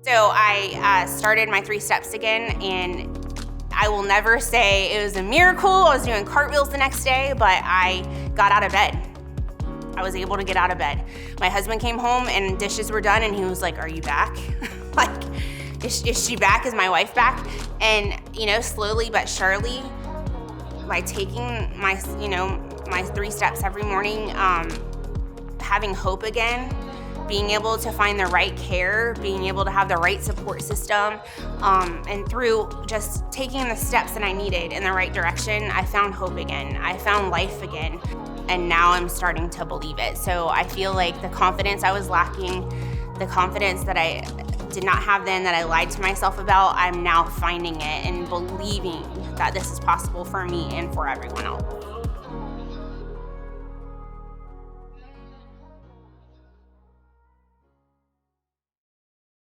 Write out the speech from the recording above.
So I started my 3 steps again, and I will never say it was a miracle. I was doing cartwheels the next day, but I got out of bed. I was able to get out of bed. My husband came home and dishes were done, and he was like, "Are you back?" Like, is she back? Is my wife back? And, slowly but surely, by taking my 3 steps every morning, having hope again, being able to find the right care, being able to have the right support system, and through just taking the steps that I needed in the right direction, I found hope again. I found life again, and now I'm starting to believe it. So I feel like the confidence I was lacking, the confidence that I did not have then, that I lied to myself about, I'm now finding it and believing that this is possible for me and for everyone else.